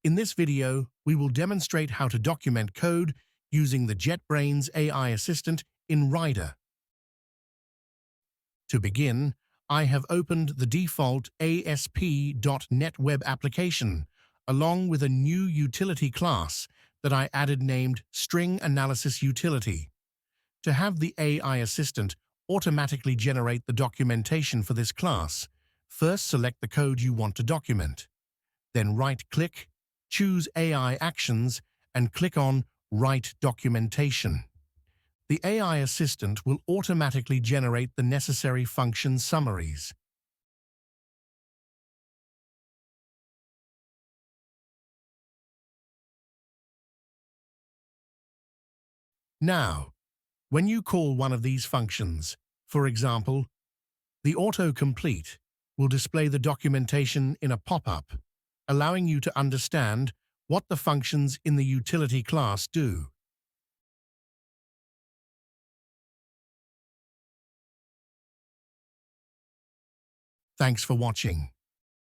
In this video, we will demonstrate how to document code using the JetBrains AI Assistant in Rider. To begin, I have opened the default ASP.NET Web application, along with a new utility class that I added named String Analysis Utility. To have the AI Assistant automatically generate the documentation for this class, first select the code you want to document. Then right-click, choose AI Actions, and click on Write Documentation. The AI Assistant will automatically generate the necessary function summaries. Now, when you call one of these functions, for example, the autocomplete will display the documentation in a pop-up, allowing you to understand what the functions in the utility class do. Thanks for watching.